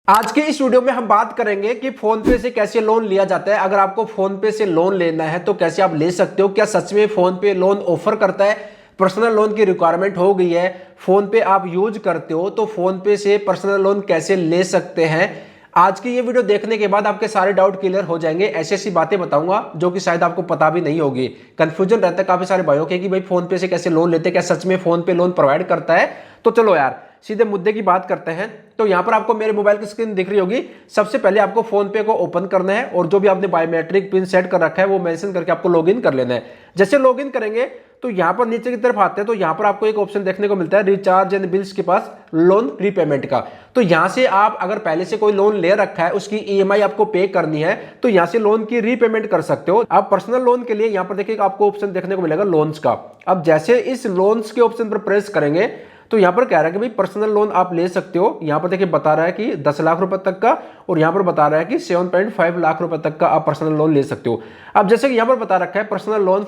आज के इस वीडियो में हम बात करेंगे कि फोन पे से कैसे लोन लिया जाता है। अगर आपको फोन पे से लोन लेना है तो कैसे आप ले सकते हो, क्या सच में फोन पे लोन ऑफर करता है, पर्सनल लोन की रिक्वायरमेंट हो गई है, फोन पे आप यूज करते हो तो फोन पे से पर्सनल लोन कैसे ले सकते हैं। आज की ये वीडियो देखने के बाद आपके सारे डाउट क्लियर हो जाएंगे। ऐसी ऐसी बातें बताऊंगा जो कि शायद आपको पता भी नहीं होगी। कंफ्यूजन रहता है काफी सारे भाइयों के कि भाई फोन पे से कैसे लोन लेते हैं, क्या सच में फोन पे लोन प्रोवाइड करता है। तो चलो यार सीधे मुद्दे की बात करते हैं। तो यहां पर आपको मेरे मोबाइल की स्क्रीन दिख रही होगी। सबसे पहले आपको फोन पे को ओपन करना है और जो भी आपने बायोमेट्रिक पिन सेट कर रखा है वो मेंशन करके आपको लॉगिन कर लेना है। जैसे लॉगिन करेंगे तो यहां पर नीचे की तरफ आते हैं तो यहां पर आपको एक ऑप्शन देखने को मिलता है रिचार्ज एंड बिल्स के पास लोन रीपेमेंट का। तो यहां से आप अगर पहले से कोई लोन ले रखा है उसकी ईएमआई आपको पे करनी है तो यहां से लोन की रीपेमेंट कर सकते हो। आप पर्सनल लोन के लिए यहां पर देखिए आपको ऑप्शन देखने को मिलेगा लोन्स का। अब जैसे इस लोन्स के ऑप्शन पर प्रेस करेंगे तो यहां पर कह रहा है कि भाई पर्सनल लोन आप ले सकते हो। यहां पर देखिए बता रहा है कि 10 लाख रुपए तक का और यहां पर बता रहा है कि 7.5 लाख रुपए तक का आप पर्सनल लोन ले सकते हो। अब जैसे कि यहां पर बता रखा है personal loan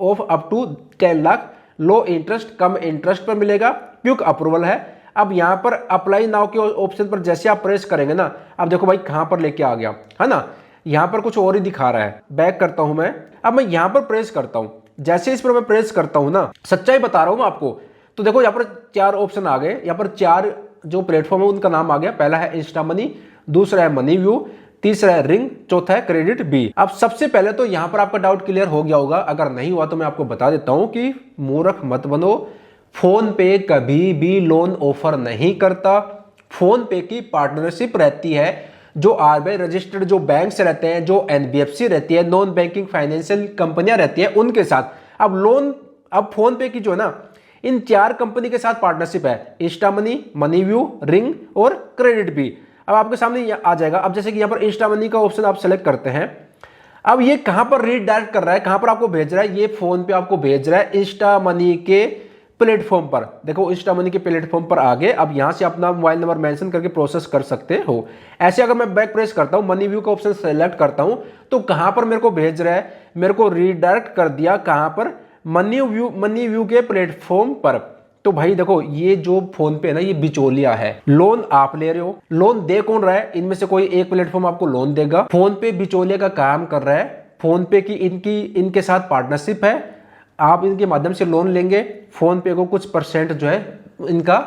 of up to 10 lakh, low interest, कम इंटरेस्ट पर मिलेगा, क्विक अप्रूवल है। अब यहां पर अप्लाई नाउ के ऑप्शन पर जैसे आप प्रेस करेंगे ना, अब देखो भाई कहां पर लेके आ गया है ना, यहां पर कुछ और ही दिखा रहा है। बैक करता हूं मैं, अब मैं यहां पर प्रेस करता हूं। जैसे इस पर मैं प्रेस करता हूं ना, सच्चाई बता रहा हूं मैं आपको, तो देखो यहाँ पर 4 ऑप्शन आ गए। यहाँ पर 4 जो प्लेटफॉर्म है उनका नाम आ गया। पहला है इंस्टा मनी, दूसरा है मनी व्यू, तीसरा है रिंग, चौथा है क्रेडिट बी। अब सबसे पहले तो यहाँ पर आपका डाउट क्लियर हो गया होगा। अगर नहीं हुआ तो मैं आपको बता देता हूं कि मूर्ख मत बनो। फोन पे कभी भी लोन ऑफर नहीं करता। फोन पे की पार्टनरशिप रहती है जो आरबीआई रजिस्टर्ड जो बैंक्स रहते हैं, जो एनबीएफसी रहती है, नॉन बैंकिंग फाइनेंशियल कंपनियां रहती है उनके साथ। अब फोन पे की जो है ना, इन 4 कंपनी के साथ पार्टनरशिप है, Insta money, money view, ring और क्रेडिट बी। अब आपके सामने आ जाएगा। अब जैसे कि यहाँ पर इंस्टा मनी का ऑप्शन आप सेलेक्ट करते हैं। अब ये कहां पर रीडायरेक्ट कर रहा है, कहां पर आपको भेज रहा है, ये फोन पे आपको भेज रहा है इंस्टा मनी के प्लेटफॉर्म पर। देखो इंस्टा मनी के प्लेटफॉर्म पर आगे अब यहां से अपना मोबाइल नंबर मेंशन करके प्रोसेस कर सकते हो। ऐसे अगर मैं बैक प्रेस करता हूं, मनी व्यू का ऑप्शन सेलेक्ट करता हूं तो कहां पर मेरे को भेज रहा है, मेरे को रीडायरेक्ट कर दिया कहां पर, मनी व्यू के प्लेटफॉर्म पर। तो भाई देखो ये जो फोन पे है ना, ये बिचौलिया है। लोन आप ले रहे हो, लोन दे कौन रहा है, इनमें से कोई एक प्लेटफॉर्म आपको लोन देगा। फोन पे बिचौलिया का काम कर रहा है। फोन पे की इनके साथ पार्टनरशिप है, आप इनके माध्यम से लोन लेंगे, फोन पे को कुछ परसेंट जो है इनका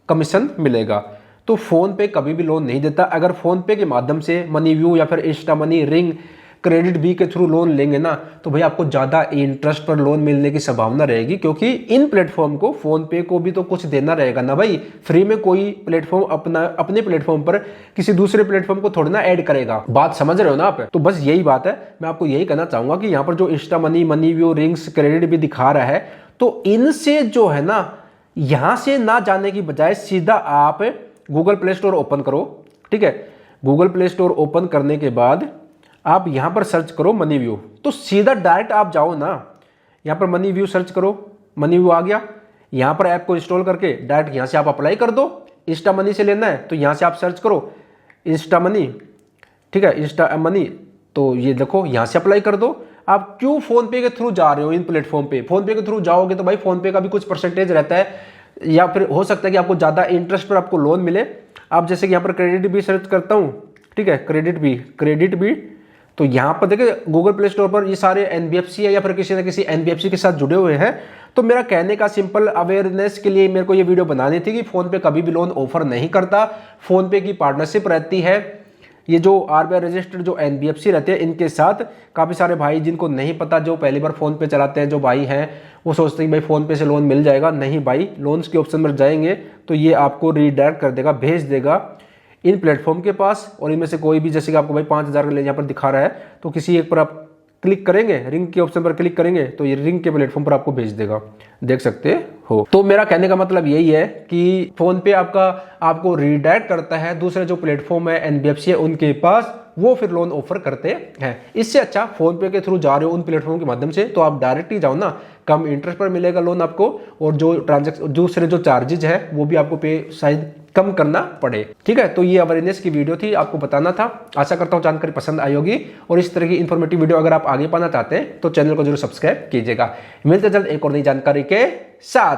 कमीशन मिलेगा। तो फोन पे कभी भी लोन नहीं देता। अगर फोन पे के माध्यम से मनी व्यू या फिर insta money, ring, KreditBee के थ्रू लोन लेंगे ना तो भाई आपको ज्यादा इंटरेस्ट पर लोन मिलने की संभावना रहेगी, क्योंकि इन प्लेटफॉर्म को, फोन पे को भी तो कुछ देना रहेगा ना भाई। फ्री में कोई प्लेटफॉर्म अपने प्लेटफॉर्म पर किसी दूसरे प्लेटफॉर्म को थोड़ी ना ऐड करेगा। बात समझ रहे हो ना आप? तो बस यही बात है। मैं आपको यही कहना चाहूंगा कि यहाँ पर जो Insta money, money view, rings, credit भी दिखा रहा है, तो इनसे जो है ना, यहां से ना जाने की बजाय सीधा आप गूगल प्ले स्टोर ओपन करो। ठीक है, गूगल प्ले स्टोर ओपन करने के बाद आप यहां पर सर्च करो मनी व्यू, तो सीधा डायरेक्ट आप जाओ ना, यहां पर मनी व्यू सर्च करो, मनी व्यू आ गया। यहां पर ऐप को इंस्टॉल करके डायरेक्ट यहां से आप अप्लाई कर दो। इंस्टा मनी से लेना है तो यहां से आप सर्च करो इंस्टा मनी। ठीक है, इंस्टा मनी, तो ये देखो यहां से अप्लाई कर दो। आप क्यों फोन पे के थ्रू जा रहे हो इन प्लेटफॉर्म पे? फोन पे के थ्रू जाओगे तो भाई फोन पे का भी कुछ परसेंटेज रहता है, या फिर हो सकता है कि आपको ज्यादा इंटरेस्ट पर आपको लोन मिले। आप जैसे कि यहाँ पर क्रेडिट भी सर्च करता हूँ। ठीक है, क्रेडिट भी, तो यहां पर देखिए गूगल प्ले स्टोर पर ये सारे एनबीएफसी है या फिर किसी न किसी एनबीएफसी के साथ जुड़े हुए हैं। तो मेरा कहने का सिंपल अवेयरनेस के लिए मेरे को ये वीडियो बनानी थी कि फोन पे कभी भी लोन ऑफर नहीं करता। फोन पे की पार्टनरशिप रहती है ये जो आरबीआई रजिस्टर्ड जो एनबीएफसी रहते हैं इनके साथ। काफी सारे भाई जिनको नहीं पता, जो पहली बार फोन पे चलाते हैं, जो भाई हैं, वो सोचते हैं भाई फोन पे से लोन मिल जाएगा। नहीं भाई, लोन्स के ऑप्शन पर जाएंगे तो ये आपको रीडायरेक्ट कर देगा, भेज देगा इन प्लेटफॉर्म के पास। और इनमें से कोई भी, जैसे कि आपको भाई 5,000 का यहाँ पर दिखा रहा है, तो किसी एक पर आप क्लिक करेंगे, रिंग के ऑप्शन पर क्लिक करेंगे तो ये रिंग के प्लेटफॉर्म पर आपको भेज देगा। देख सकते हो। तो मेरा कहने का मतलब यही है कि फोन पे आपको रीडायरेक्ट करता है दूसरे जो प्लेटफॉर्म है, एनबीएफसी है, उनके पास, वो फिर लोन ऑफर करते हैं। इससे अच्छा फोन पे के थ्रू जा रहे हो उन प्लेटफॉर्म के माध्यम से तो आप डायरेक्ट ही जाओ ना, कम इंटरेस्ट पर मिलेगा लोन आपको, और जो ट्रांजेक्शन दूसरे जो चार्जेज है वो भी आपको पे शायद कम करना पड़े। ठीक है, तो ये अवेयरनेस की वीडियो थी, आपको बताना था। आशा करता हूँ जानकारी पसंद आई होगी, और इस तरह की इन्फॉर्मेटिव वीडियो अगर आप आगे पाना चाहते हैं तो चैनल को जरूर सब्सक्राइब कीजिएगा। मिलते जल्द एक और नई जानकारी के साथ।